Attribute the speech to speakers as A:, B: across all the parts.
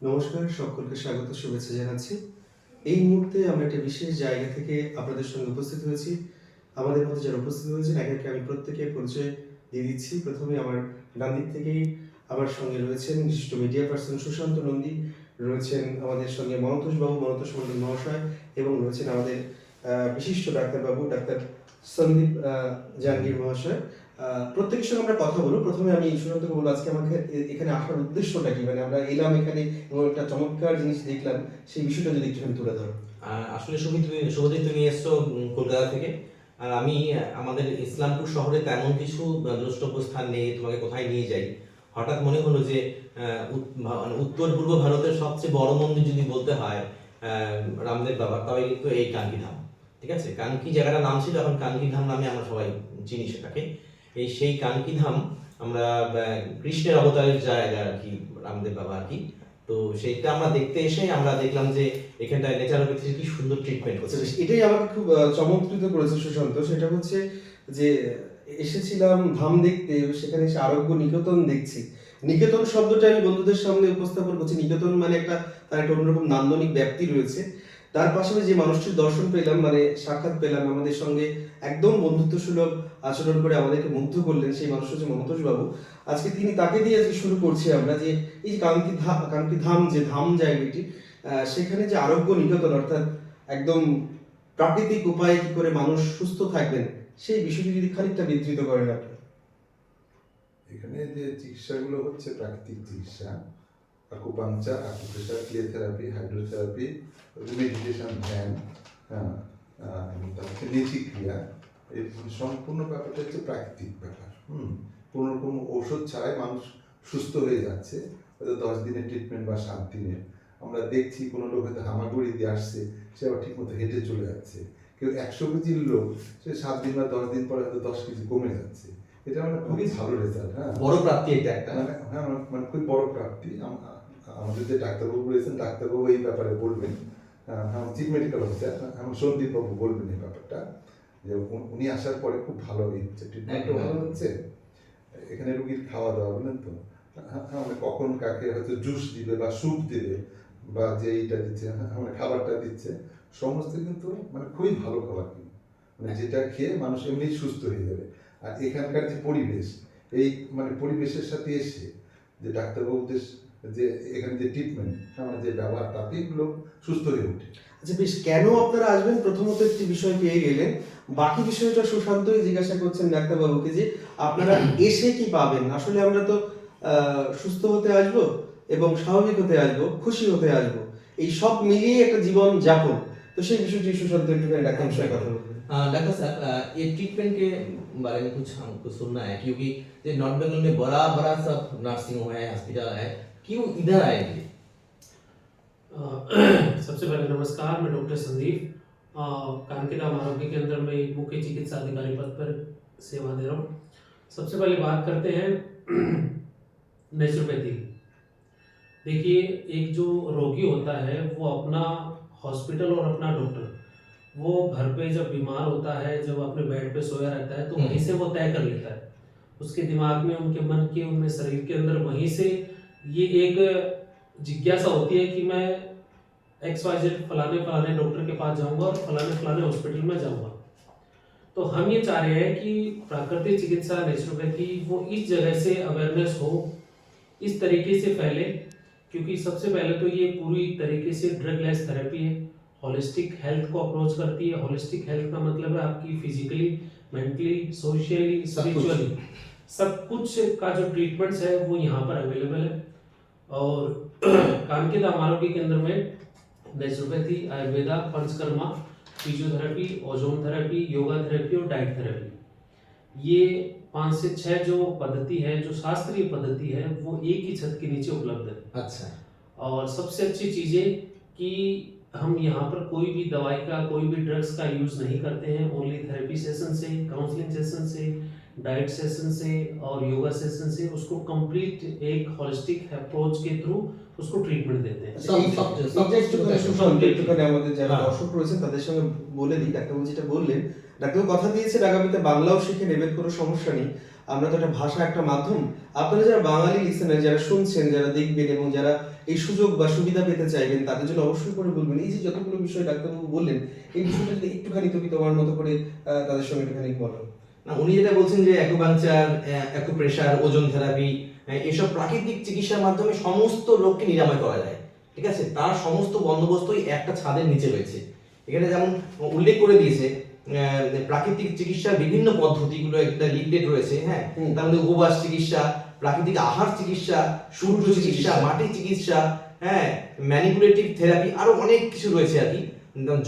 A: নমস্কার, সকলকে স্বাগত শুভেচ্ছা জানাচ্ছি। এই মুহূর্তে আমরা একটা বিশেষ জায়গা থেকে আপনাদের সঙ্গে উপস্থিত হয়েছি। আমাদের মধ্যে যারা উপস্থিত হয়েছেন একে, একে আমি প্রত্যেকের পরিচয় দিয়ে দিচ্ছি। প্রথমে আমার ডান দিক থেকেই আমার সঙ্গে রয়েছেন বিশিষ্ট মিডিয়া পার্সন সুশান্ত নন্দী, রয়েছেন আমাদের সঙ্গে মনতোষ মণ্ডল মহাশয় এবং রয়েছেন আমাদের বিশিষ্ট ডাক্তারবাবু ডাক্তার সন্দীপ জাহাঙ্গীর মহাশয়। প্রত্যেকের সঙ্গে আমরা কথা বলবো। প্রথমে আমি সুশান্তকে বলবো আজকে আমাকে এখানে আসার উদ্দেশ্যটা কি? মানে আমরা এলাম এখানে এবং একটা চমৎকার জিনিস দেখলাম, সেই বিষয়টা যদি একটুখানি তুলে ধরো।
B: আসলে শুভদীপ তুমি এসছো কলকাতা থেকে। আর আমি আমাদের ইসলামপুর শহরে তেমন কিছু দ্রষ্টব্য স্থান নেই, তোমাকে কোথায় নিয়ে যাই। হঠাৎ মনে হলো যে উত্তর পূর্ব ভারতের সবচেয়ে বড় মন্দির যদি বলতে হয় রামদেব বাবার, তবে কিন্তু এই কানকি ধাম। ঠিক আছে, কানকি জায়গাটার নাম ছিল, এখন কানকি ধাম নামে আমরা সবাই চিনি সেটাকে। সেই কানকি ধাম আমরা কৃষ্ণের অবতারের জায়গা আর কি, রামদেব বাবা আর কি। তো সেইটা আমরা দেখতে এসে আমরা দেখলাম যে এখানটায় ন্যাচারোপ্যাথি কি সুন্দর ট্রিটমেন্ট হচ্ছে।
A: এটাই আমাকে খুব চমৎকৃত করেছে সুশান্ত। সেটা হচ্ছে যে এসেছিলাম ধাম দেখতে, সেখানে এসে আরোগ্য নিকেতন দেখছি। নিকেতন শব্দটা আমি বন্ধুদের সামনে উপস্থাপন করছি। নিকেতন মানে একটা তার একটা অন্যরকম নান্দনিক ব্যাপ্তি রয়েছে। তার পাশাপাশি যে মানুষটির দর্শন পেলাম, মানে সাক্ষাৎ পেলাম, আমাদের সঙ্গে একদম বন্ধুত্ব সুলভ আচরণ করে আমাদেরকে মুগ্ধ করলেন, সেই মানুষ হচ্ছে মমতোষ বাবু। আজকে তাকে দিয়ে আজকে শুরু করছি আমরা, যে এই যে কানকি ধাম যে ধাম জায়গাটি, সেখানে যে আরোগ্য নিকেতন অর্থাৎ একদম প্রাকৃতিক উপায়ে কি করে মানুষ সুস্থ থাকবেন, সেই বিষয়টি যদি খানিকটা বিধৃত করেন আপনি।
C: এখানে যে চিকিৎসাগুলো হচ্ছে প্রাকৃতিক চিকিৎসা, আকুপাংচার, আকুপ্রেশার, ক্লিওথেরাপি, হাইড্রোথেরাপি, মেডিটেশন, ধ্যান, এবং তারপরে লেচি ক্রিয়া, এই সম্পূর্ণ ব্যাপারটা হচ্ছে প্রাকৃতিক ব্যাপার। কোনো রকম ওষুধ ছাড়াই মানুষ সুস্থ হয়ে যাচ্ছে, হয়তো 10 দিনের ট্রিটমেন্ট বা 7 দিনের। আমরা দেখছি কোনো লোক হয়তো হামাগুড়ি দিয়ে আসছে, সে আবার ঠিক মতো হেঁটে চলে যাচ্ছে। কেউ 100 কেজির লোক, সে 7 দিন বা 10 দিন পরে হয়তো 10 কেজি কমে যাচ্ছে। এটা মানে খুবই ভালো রেজাল্ট।
B: বড় প্রাপ্তি এটা একটা।
C: মানে খুবই বড় প্রাপ্তি। আমাদের যে ডাক্তারবাবু রয়েছেন, ডাক্তারবাবু এই ব্যাপারে বলবেন, চিফ মেডিকেল অফিসার সন্দীপ বাবু বলবেন এই ব্যাপারটা, যে উনি আসার পরে খুব ভালো হচ্ছে, ট্রিটমেন্টও ভালো হচ্ছে। এখানে রুগীর খাওয়া দাওয়া বললেন তো, মানে কখন কাকে হয়তো জুস দিবে বা স্যুপ দিবে বা যে এইটা দিচ্ছে, মানে খাবারটা দিচ্ছে, সমস্ত কিন্তু মানে খুবই ভালো খাবার, কিন্তু মানে যেটা খেয়ে মানুষ এমনি সুস্থ হয়ে যাবে। আর এখানকার যে পরিবেশ, এই মানে পরিবেশের সাথে এসে যে ডাক্তারবাবুদের যে এখানে যে ট্রিটমেন্ট, আমার যে ব্যবহার, তাতেই লোক সুস্থ হয়ে ওঠে।
A: আচ্ছা বেশ, কেন আপনারা আসবেন প্রথমত একটি বিষয় পেয়ে গেলেন, বাকি বিষয়টা সুশান্তই জিজ্ঞাসা করছেন ডাক্তারবাবুকে যে আপনারা এসে কি পাবেন। আসলে আমরা তো সুস্থ হতে আসবো এবং স্বাভাবিক হতে আসবো, খুশি হতে আসবো, এই সব মিলিয়ে একটা জীবন যাপন। তো সেই বিষয়টি সুশান্ত একটুখানি ডাক্তার বিষয়ে কথা বলবেন।
B: डॉक्टर साहब, ये ट्रीटमेंट के बारे में कुछ हमको सुनना है, क्योंकि ये नॉर्थ बंगाल में बड़ा बड़ा सब नर्सिंग होम है, हॉस्पिटल है, क्यों इधर आए थे?
D: सबसे पहले नमस्कार, मैं डॉक्टर संदीप कानकी धाम आरोग्य केंद्र में एक मुख्य चिकित्सा अधिकारी पद पर सेवा दे रहा हूँ। सबसे पहले बात करते हैं नेचुरोपैथी। देखिए, एक जो रोगी होता है वो अपना हॉस्पिटल और अपना डॉक्टर, वो घर पे जब बीमार होता है, जब अपने बेड पे सोया रहता है, तो वहीं से वो तय कर लेता है। उसके दिमाग में, उनके मन के, उनके शरीर के अंदर वहीं से ये एक जिज्ञासा होती है कि मैं XYZ फलाने फलाने डॉक्टर के पास जाऊंगा और फलाने फलाने हॉस्पिटल में जाऊंगा। तो हम ये चाह रहे हैं कि प्राकृतिक चिकित्सा, नेचुरोपैथी, वो इस जगह से अवेयरनेस हो, इस तरीके से फैले, क्योंकि सबसे पहले तो ये पूरी तरीके से ड्रग लेस थेरेपी है, होलिस्टिक हेल्थ को अप्रोच करती है। होलिस्टिक हेल्थ का मतलब है आपकी फिजिकली, मेंटली, सोशली, स्पिरिचुअली सब कुछ का जो ट्रीटमेंट्स है वो यहाँ पर अवेलेबल है। और कानकी धाम आरोग्य केंद्र में naturopathy, Ayurveda, panchakarma, physiotherapy, ozone therapy, yoga therapy और डाइट थेरेपी, ये 5 से 6 जो पद्धति है, जो शास्त्रीय पद्धति है, वो एक ही छत के नीचे उपलब्ध है।
B: अच्छा।
D: और सबसे अच्छी चीज़ है कि हम यहाँ पर कोई भी दवाई का, कोई भी ड्रग्स का यूज़ नहीं करते हैं। ओनली थेरेपी सेशन से, काउंसलिंग सेशन से, डाइट सेशन से और योगा सेशन से उसको कंप्लीट एक होलिस्टिक अप्रोच के थ्रू उसको ट्रीटमेंट देते हैं।
A: একটুখানি আমাদের যারা দর্শক রয়েছেন তাদের সঙ্গে বলে দিই, ডাক্তারবাবু যেটা বললেন, ডাক্তারবাবু কথা দিয়েছেন আগামীতে বাংলাও শিখে নেবেন, কোনো সমস্যা নেই। আমরা তো একটা ভাষা, একটা মাধ্যম। আপনারা যারা বাঙালি লিসেনার, যারা শুনছেন, যারা দেখবেন এবং যারা এই সুযোগ বা সুবিধা পেতে চাইবেন, তাদের জন্য অবশ্যই করে বলবেন এই যে যতগুলো বিষয় ডাক্তারবাবু বললেন, এই বিষয়টা যদি একটুখানি তুমি তোমার মতো করে তাদের সঙ্গে একটুখানি বলো।
B: না, উনি যেটা বলছেন যে অ্যাকুপাংচার, অ্যাকুপ্রেশার, ওজন থেরাপি, এসব প্রাকৃতিক চিকিৎসার মাধ্যমে সমস্ত রোগকে নিরাময় করা যায়, ঠিক আছে? তার সমস্ত বন্দোবস্তই একটা ছাদের নিচে রয়েছে। এখানে যেমন উল্লেখ করে দিয়েছে প্রাকৃতিক চিকিৎসার বিভিন্ন পদ্ধতিগুলো একটা লিফলেট রয়েছে, হ্যাঁ,
A: হুম।
B: তার মধ্যে উপবাস চিকিৎসা, প্রাকৃতিক আহার চিকিৎসা, সূর্য চিকিৎসা, মাটি চিকিৎসা, হ্যাঁ, ম্যানিপুলেটিভ থেরাপি, আরো অনেক কিছু রয়েছে আর কি,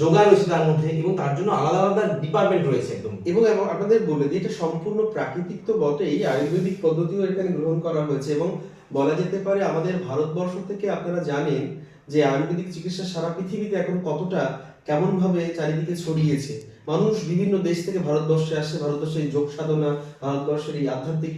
B: যোগা রয়েছে তার মধ্যে, এবং তার জন্য আলাদা আলাদা ডিপার্টমেন্ট রয়েছে একদম।
A: এবং আপনাদের বলে দিই এটা সম্পূর্ণ প্রাকৃতিক তো বটেই, আয়ুর্বেদিক পদ্ধতিও এখানে গ্রহণ করা হয়েছে। এবং বলা যেতে পারে আমাদের ভারতবর্ষ থেকে আপনারা জানেন যে আয়ুর্বেদিক চিকিৎসা সারা পৃথিবীতে এখন কতটা কেমন ভাবে চারিদিকে ছড়িয়েছে। মানুষ বিভিন্ন দেশ থেকে ভারতবর্ষে আসছে, ভারতবর্ষের এই যোগ সাধনা, ভারতবর্ষের এই আধ্যাত্মিক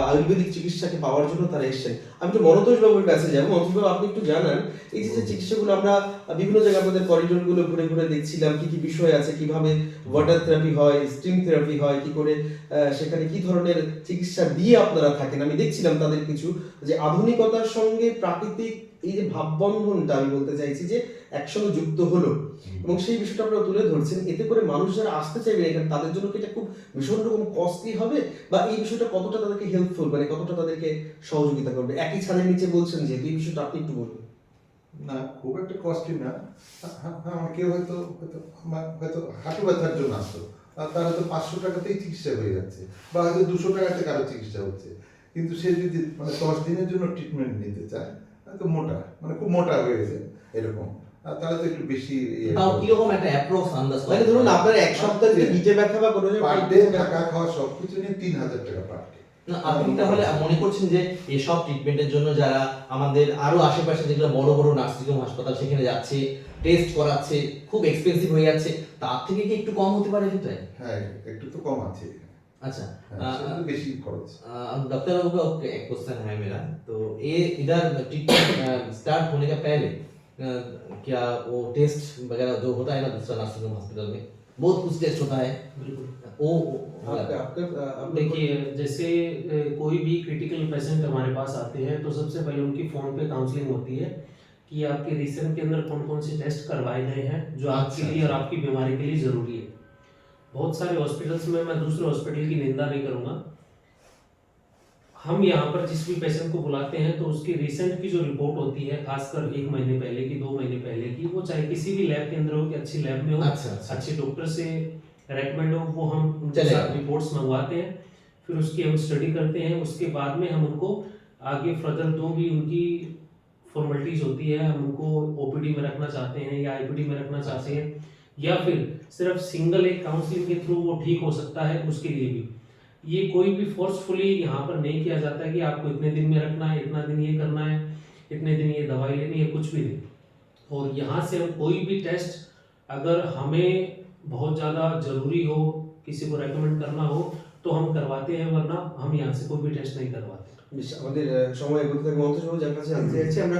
A: আয়ুর্বেদিক চিকিৎসাকে পাওয়ার জন্য তারা এসেছেন। আমি তো মনতোষ বাবুর কাছে যাবো। মনতোষ বাবু, আপনি একটু জানান এই যে চিকিৎসাগুলো আমরা বিভিন্ন জায়গায় আমাদের করিডোরগুলো ঘুরে ঘুরে দেখছিলাম, কি কি বিষয় আছে, কিভাবে ওয়াটার থেরাপি হয়, স্টিম থেরাপি হয়, কি করে সেখানে কি ধরনের চিকিৎসা দিয়ে আপনারা থাকেন। আমি দেখছিলাম তাদের কিছু যে আধুনিকতার সঙ্গে প্রাকৃতিক এই যে ভাববন্ধনটা আমি বলতে চাইছি যে একসঙ্গে যুক্ত হলো, এবং সেই বিষয়টা আপনারা তুলে ধরছেন। এতে করে মানুষ যারা আসতে চাইবে এখানে তাদের জন্য কি এটা খুব ভীষণ রকম কস্টলি হবে, বা এই বিষয়টা কতটা তাদেরকে হেল্পফুল, মানে কতটা তাদেরকে সহযোগিতা করবে? একই ছাদের নিচে বলছেন যে এই বিষয়টা আপনি একটু বলুন।
C: না, খুব একটা কস্টলি না। হ্যাঁ, কেউ হয়তো হয়তো হয়তো হাঁটু ব্যথার জন্য আসতো, আর তার হয়তো 500 টাকাতেই চিকিৎসা হয়ে যাচ্ছে, বা হয়তো 200 টাকাতে কারো চিকিৎসা হচ্ছে। কিন্তু সে যদি মানে 10 দিনের জন্য ট্রিটমেন্ট নিতে চায়, হয়তো মোটা, মানে খুব মোটা হয়ে গেছে এরকম, আর তাহলে তো একটু বেশি
B: তাও কিরকম একটা অ্যাপ্রক্স আন্দাজ
A: মানে ধরুন আপনার এক সপ্তাহ যদি পিঠে ব্যথা বা কোনো
C: পার ডে থাকা খাওয়া সবকিছু নিয়ে 3000 টাকা পার ডে।
B: না, আপনি তাহলে মনে করছেন যে এসব ট্রিটমেন্টের জন্য যারা আমাদের আরো আশেপাশে যেগুলো বড় বড় নার্সিংহোম, হাসপাতাল, সেখানে যাচ্ছে, টেস্ট করাচ্ছে, খুব এক্সপেন্সিভ হয়ে যাচ্ছে, তার থেকে কি একটু কম হতে পারে সেটাই?
C: হ্যাঁ, একটু তো কম আছে এখানে।
B: अच्छा,
C: হ্যাঁ, সেটা তো বেশি খরচ।
B: डॉक्टर बाबू का एक क्वेश्चन है मेरा, तो ये इधर ट्रीटमेंट स्टार्ट होने का पहले क्या वो टेस्ट वगैरह जो होता है ना दूसरा नर्सिंग होम हॉस्पिटल में, बहुत कुछ टेस्ट होता है
D: बिल्कुल।
B: वो
D: देखिए, जैसे कोई भी क्रिटिकल पेशेंट हमारे पास आते हैं तो सबसे पहले उनकी फ़ोन पे काउंसलिंग होती है कि आपके रिसेंट के अंदर कौन कौन से टेस्ट करवाए गए हैं जो आपके लिए और आपकी बीमारी के लिए ज़रूरी है। बहुत सारे हॉस्पिटल्स में, मैं दूसरे हॉस्पिटल की निंदा नहीं करूँगा, हम यहाँ पर जिस भी पेशेंट को बुलाते हैं तो उसकी रिसेंट की जो रिपोर्ट होती है, खासकर 1 महीने पहले की, 2 महीने पहले की, वो चाहे किसी भी लैब के अंदर हो, कि अच्छी लैब में हो,
B: अच्छा, अच्छा।
D: अच्छे डॉक्टर से रेकमेंड हो, वो हम उनके
B: चलेगा।
D: साथ रिपोर्ट्स मंगवाते हैं, फिर उसकी हम स्टडी करते हैं। उसके बाद में हम उनको आगे फर्दर जो भी उनकी फॉर्मेलिटीज होती है, हम उनको ओपीडी में रखना चाहते हैं या आईपीडी में रखना चाहते हैं, या फिर सिर्फ सिंगल एक काउंसलिंग के थ्रू वो ठीक हो सकता है, उसके लिए भी ये कोई भी फोर्सफुली यहाँ पर नहीं किया जाता कि आपको इतने दिन में रखना है, इतना दिन ये करना है, इतने दिन ये दवाई लेनी है, कुछ भी नहीं। और यहाँ से हम कोई भी टेस्ट अगर हमें बहुत ज़्यादा ज़रूरी हो, किसी को रेकमेंड करना हो, तो हम करवाते हैं, वरना हम यहाँ से कोई भी टेस्ट नहीं करवाते।
A: বেশ, আমাদের সময় এগোতে থাকে। মন্তোষবাবু, যার কাছে জানতে চাইছি আমরা,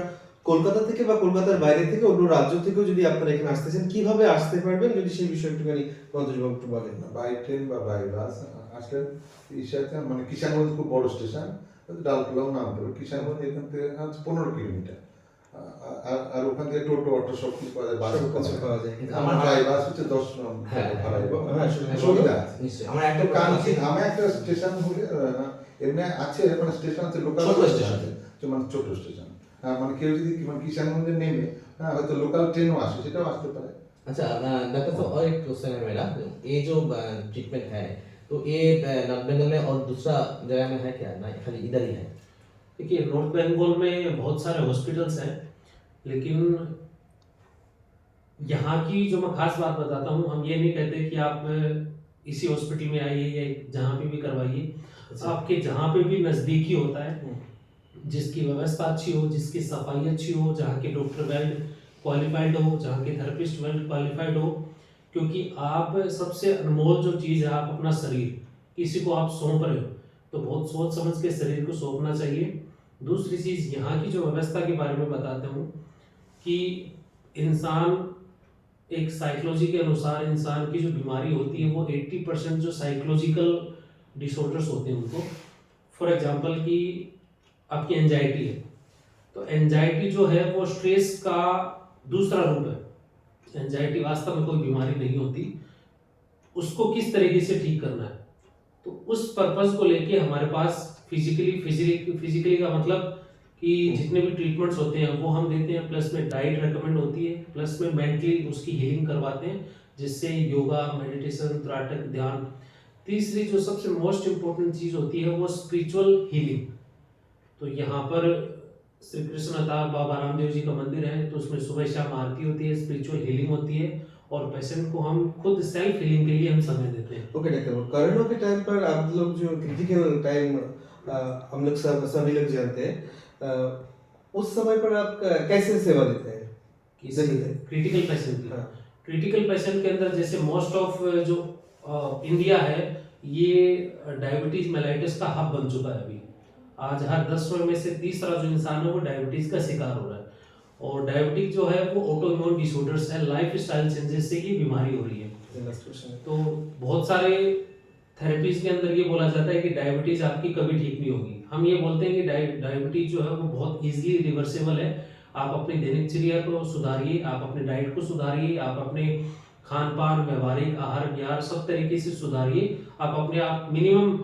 A: কলকাতা থেকে বা কলকাতার বাইরে থেকে অন্য রাজ্য থেকেও যদি আপনারা এখানে আসতে চান, কিভাবে আসতে পারবেন, যদি সেই বিষয়ে একটুখানি মন্তোষবাবু একটু বলেন।
C: বাই ট্রেন বা বাই বাস আসলে ইশাতে, মানে কিষানগঞ্জ খুব বড় স্টেশন, ডালখোলাও নামতে হবে। কিষানগঞ্জ এখান থেকে 15 কিলোমিটার, আর ওখান থেকে টোটো, অটো সব কিছু পাওয়া যায়, বাসও পাওয়া যায়। আমার বাই বাস হচ্ছে 10
B: হ্যাঁ,
C: ভাড়া,
A: হ্যাঁ,
C: সুবিধা আছে।
B: নিশ্চয়ই আমরা একটা
C: তো কাঞ্চি ধামে একটা স্টেশন হলে এমনি আছে, মানে স্টেশন আছে, লোকাল
B: ছোট
C: স্টেশন
B: স্টেশন
C: আছে, মানে ছোট স্টেশন। হ্যাঁ, মানে কেউ যদি মানে কিষানগঞ্জে নেমে, হ্যাঁ, হয়তো লোকাল ট্রেনও আসে, সেটাও আসতে পারে।
B: अच्छा, डॉक्टर साहब और एक क्वेश्चन है मेरा, ये जो ट्रीटमेंट है तो ये नॉर्थ बंगाल में और दूसरा जगह में है क्या, ना खाली इधर ही है?
D: देखिए, नॉर्थ बंगाल में बहुत सारे हॉस्पिटल्स हैं, लेकिन यहाँ की जो मैं खास बात बताता हूँ, हम ये नहीं कहते कि आप इसी हॉस्पिटल में आइए या जहाँ पे भी करवाइए। आपके जहाँ पे भी नज़दीकी होता है, जिसकी व्यवस्था अच्छी हो, जिसकी सफाई अच्छी हो, जहाँ के डॉक्टर वेल क्वालिफाइड हो, जहाँ के थेरेपिस्ट वेल क्वालिफाइड हो, क्योंकि आप सबसे अनमोल जो चीज़ है, आप अपना शरीर किसी को आप सौंप रहे हो, तो बहुत सोच समझ के शरीर को सौंपना चाहिए। दूसरी चीज़, यहाँ की जो व्यवस्था के बारे में बताता हूँ कि इंसान एक साइकोलॉजी के अनुसार इंसान की जो बीमारी होती है वो 80% जो साइकोलॉजिकल डिसऑर्डर्स होते हैं उनको, फॉर एग्जांपल कि आपकी एंजाइटी है, तो एंजाइटी जो है वो स्ट्रेस का दूसरा रूप है। एंजाइटी वास्तव में कोई बीमारी नहीं होती, उसको किस तरीके से ठीक करना है, तो उस पर्पस को लेके हमारे पास फिजिकली का मतलब कि जितने भी ट्रीटमेंट्स होते हैं वो हम देते हैं, प्लस में डाइट रेकमेंड होती है, प्लस में मेंटली उसकी हीलिंग करवाते हैं, जिससे योगा, मेडिटेशन, त्राटक, ध्यान। तीसरी जो सबसे मोस्ट इम्पोर्टेंट चीज होती है वो स्पिरिचुअल हीलिंग। तो यहाँ पर श्री कृष्ण अवतार बाबा रामदेव जी का मंदिर है, तो उसमें सुबह शाम आरती होती है, स्पिरिचुअल हीलिंग होती है, और पेशेंट को हम खुद सेल्फ हीलिंग के लिए हम समय देते हैं।
A: ओके डॉक्टर, कोरोना के टाइम पर आप लोग जो क्रिटिकल टाइम हम लोग सभी लोग जानते हैं, उस समय पर आप कैसे सेवा देते हैं?
D: क्रिटिकल पेशेंट की,
A: हाँ।
D: क्रिटिकल पेशेंट के अंदर जैसे मोस्ट ऑफ जो इंडिया है ये डायबिटीज मेलाइटिस का हब बन चुका है अभी। आज हर 10 में से तीसरा जो इंसान है वो डायबिटीज का शिकार हो रहा है, और डायबिटीज जो है वो ऑटो इम्यून डिसऑर्डर्स है, लाइफ स्टाइल चेंजेस से ये बीमारी हो रही है। तो बहुत सारे थेरेपीज के अंदर ये बोला जाता है कि डायबिटीज आपकी कभी ठीक नहीं होगी। हम ये बोलते हैं कि डायबिटीज जो है वो बहुत इजीली रिवर्सेबल है। आप अपनी दिनचर्या को सुधारिए, आप अपने डाइट को सुधारिए, आप अपने खान पान, व्यवहारिक आहार विहार सब तरीके से सुधारिए। आप अपने आप मिनिमम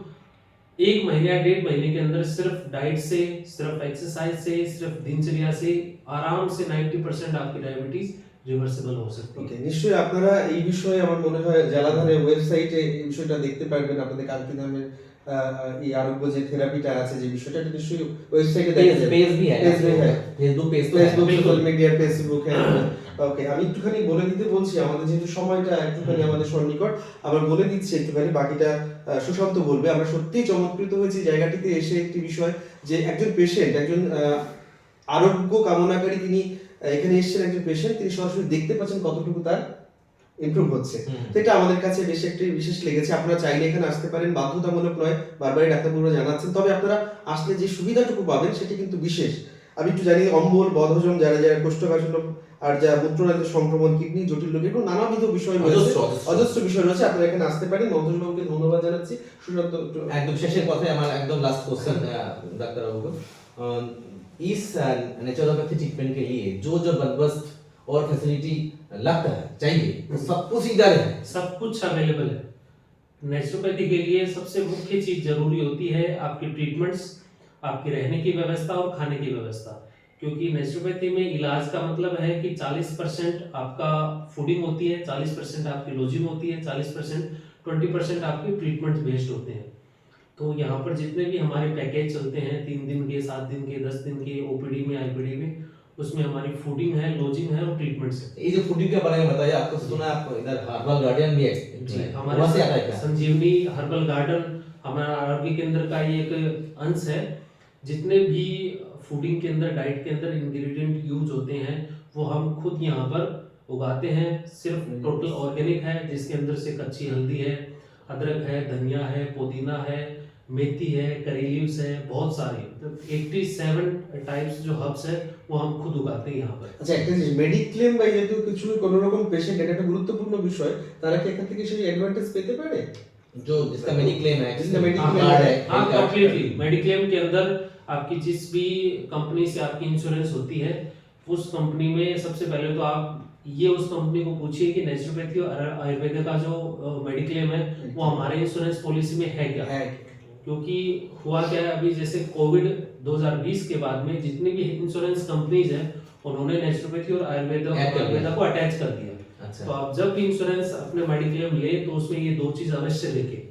D: 1 महीने या 1.5 महीने के अंदर सिर्फ डाइट से, सिर्फ एक्सरसाइज से, सिर्फ दिनचर्या से आराम से 90% आपकी डायबिटीज রিভার্সিবল হয়ে सकती है।
A: ওকে, নিশ্চয়ই আপনারা এই বিষয়ে আমার মনে হয় জালাধারের ওয়েবসাইটে এই বিষয়টা দেখতে পারবেন। আপনাদের কালকি নামের এই আরোগ্য যে থেরাপিটা আছে, যে বিষয়টা, এটা নিশ্চয়ই ওয়েবসাইটে দেখা যাবে।
B: पेज भी है,
A: पेज भी है।
B: फेसबुक पेज तो
A: ফেসবুক,
B: है।
A: সোশ্যাল মিডিয়া, ফেসবুক, হ্যাঁ। ওকে, আমি একটুখানি বলে দিতে বলছি, আমাদের যেহেতু সময়টা একটুখানি আমাদের সন্নিকট, আমরা বলে দিচ্ছি একটুখানি, বাকিটা সুশান্ত বলবে। আমরা সত্যিই চমৎকৃত হয়েছি জায়গাটিতে এসে। একটি বিষয় যে একজন পেশেন্ট, একজন আরোগ্য কামনাকারী, তিনি এখানে এসেছেন, একজন পেশেন্ট, তিনি সরাসরি দেখতে পাচ্ছেন কতটুকু তার ইমপ্রুভ হচ্ছে। তো এটা আমাদের কাছে বেশ একটি বিশেষ লেগেছে। আপনারা চাইলে এখানে আসতে পারেন, বাধ্যতামূলক নয়, বারবারই ডাক্তারবাবুরা জানাচ্ছেন। তবে আপনারা আসলে যে সুবিধাটুকু পাবেন সেটি কিন্তু বিশেষ। আমি একটু জানি, অম্বল, বদহজম, যারা কোষ্ঠকাঠিন্য আর যা মূত্রনালীর সংক্রমণ, কিডনি জটিল রোগ, এরকম নানাবিধ বিষয় রয়েছে, অজস্র বিষয় রয়েছে। আপনারা এখানে আসতে পারেন। মন্তজবাবুকে ধন্যবাদ জানাচ্ছি। সুশান্ত,
B: একদম শেষের কথায় আমার একদম লাস্ট কোশ্চেন ডাক্তারবাবু को, इस नेचुरोपैथी ट्रीटमेंट के लिए जो जो बंदोबस्त और फैसिलिटी लगता है चाहिए, वो सब कुछ इधर है।
D: सब कुछ अवेलेबल है। नेचुरोपैथी के लिए सबसे मुख्य चीज जरूरी होती है आपकी ट्रीटमेंट्स, आपकी रहने की व्यवस्था और खाने की व्यवस्था। क्योंकि नेचुरोपैथी में इलाज का मतलब है कि 40% आपका फूडिंग होती है, 40% आपकी लॉजिंग होती है, 40%, 20% आपके ट्रीटमेंट बेस्ड होते हैं। तो यहाँ पर जितने भी हमारे पैकेज चलते हैं, 3 दिन के, 7 दिन के, 10 दिन के, ओपीडी में, आईपीडी में, उसमें हमारी फूडिंग है, लॉजिंग है और ट्रीटमेंट्स है।
B: ये जो फूडिंग के बारे में बताइए, आपको सुना है, आप इधर हर्बल गार्डन भी है, वहाँ से आता है
D: हमारे
B: क्या?
D: संजीवनी हर्बल गार्डन हमारा आरोग्य केंद्र का ही एक अंश है। जितने भी फूडिंग के अंदर, डाइट के अंदर इंग्रेडिएंट यूज होते हैं वो हम खुद यहाँ पर उगाते हैं। सिर्फ टोटल ऑर्गेनिक है, जिसके अंदर से कच्ची हल्दी है, अदरक है, धनिया है, पुदीना है, मेथी है, करी लीव्स है, बहुत सारे 87 टाइप्स जो हर्ब्स है वो हम खुद उगाते हैं यहाँ पर।
A: আচ্ছা, একটা জিনিস, মেডিক্লেম বা যেহেতু কিছু কোনো রকম পেশেন্ট, এটা একটা গুরুত্বপূর্ণ বিষয়, তারা কি এখান থেকে সেই অ্যাডভান্টেজ পেতে পারে?
B: जो जिसका मेडिक्लेम है,
A: जिसका
B: हाँ,
A: मेडिक्लेम
B: कार्ड है,
D: हाँ,
B: हेल्थ कार्ड
D: कंप्लीटली मेडिक्लेम के अंदर आपकी जिस भी कंपनी से आपकी इंश्योरेंस होती है, उस कंपनी में सबसे पहले तो आप ये उस कंपनी को पूछिए कि नेचुरोपैथी और आयुर्वेद का जो मेडिक्लेम है वो हमारे इंश्योरेंस पॉलिसी में है क्या।
A: হ্যাঁ,
D: क्योंकि हुआ क्या है, अभी जैसे कोविड 2020 के बाद में जितनी भी इंश्योरेंस कंपनीज हैं उन्होंने नेचुरोपैथी और आयुर्वेद को अटैच कर दिया।
B: अच्छा,
D: तो आप जब भी इंश्योरेंस अपने मेडिक्लेम ले तो उसमें ये 2 चीज अवश्य देखें।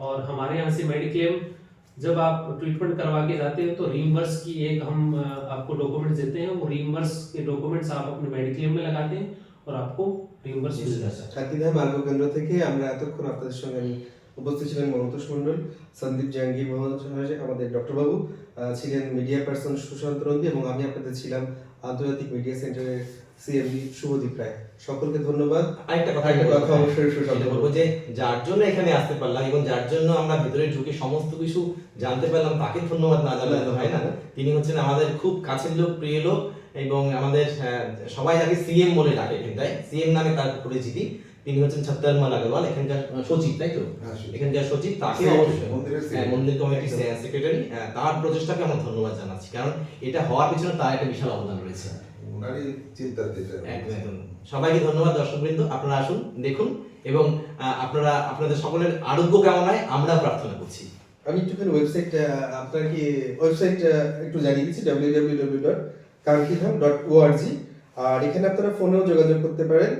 D: और हमारे यहाँ से मेडिक्लेम जब आप ट्रीटमेंट करवा के जाते हैं तो रीइंबर्स की एक हम आपको डॉक्यूमेंट्स देते हैं, वो रीइंबर्स के डॉक्यूमेंट्स आप अपने मेडिक्लेम में लगाते हैं और आपको रीइंबर्स मिल जाता है।
A: সাথীধাম আরোগ্য কেন্দ্র থেকে আমরা এতক্ষণ আপনাদের সঙ্গে আমি উপস্থিত ছিলেন মমতাজ মণ্ডল, সন্দীপ জাহাঙ্গীর মহাশয়, আমাদের ডক্টর বাবু ছিলেন মিডিয়া পার্সন সুশান্ত নন্দী, এবং আমি আপনাদের ছিলাম আন্তর্জাতিক মিডিয়া সেন্টারের সিএমডি শুভদীপ রায়। সকলকে ধন্যবাদ।
B: আরেকটা কথা
A: আরেকটা
B: বলবো,
A: কথা অবশ্যই সুশান্ত
B: সেটা বলবো যে যার জন্য এখানে আসতে পারলাম এবং যার জন্য আমরা ভিতরে ঢুকে সমস্ত কিছু জানতে পারলাম, তাকে ধন্যবাদ না জানালে তো হয় না। তিনি হচ্ছেন আমাদের খুব কাছের লোক, প্রিয় লোক, এবং আমাদের সবাই যাকে সিএম বলে ডাকে, কিন্তু সিএম নামে তার পরিচিতি। তিনি হচ্ছেন ছত্তরমাল আগরওয়াল, এখানকার সচিব, তাই তো?
C: হ্যাঁ, সচিব।
B: এখানকার সচিব, তাকে
C: Secretary,
B: অবশ্যই
C: মন্দিরের secretary।
B: মন্দির কমিটির সেক্রেটারি, তার প্রচেষ্টাকে আমরা ধন্যবাদ জানাচ্ছি, কারণ এটা হওয়ার পিছনে তার একটা বিশাল অবদান রয়েছে।
C: ওনারই চিন্তাতে এটা
B: একদম একদম। সবাইকে ধন্যবাদ দর্শকবৃন্দ, আপনারা আসুন, দেখুন, এবং আপনারা আপনাদের সকলের আরোগ্য কামনায় আমরা প্রার্থনা করছি।
A: আমি একটুখানি ওয়েবসাইট, আপনার কি ওয়েবসাইট একটু জানিয়ে দিচ্ছি, www.kankidham.org। আর এখানে আপনারা ফোনেও যোগাযোগ করতে পারেন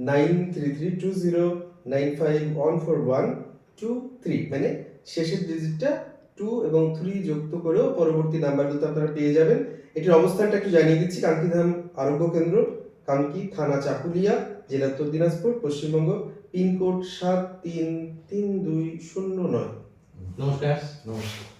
A: 933209514123, মানে শেষের ডিজিটটা 2 এবং 3 যুক্ত করেও পরবর্তী নাম্বারগুলো আপনারা পেয়ে যাবেন। এটির অবস্থানটা একটু জানিয়ে দিচ্ছি, কাঙ্কিধাম আরোগ্য কেন্দ্র, কাঙ্কি থানা চাকুলিয়া, জেলা উত্তর দিনাজপুর, পশ্চিমবঙ্গ, পিনকোড 733209।
B: নমস্কার।
C: নমস্কার।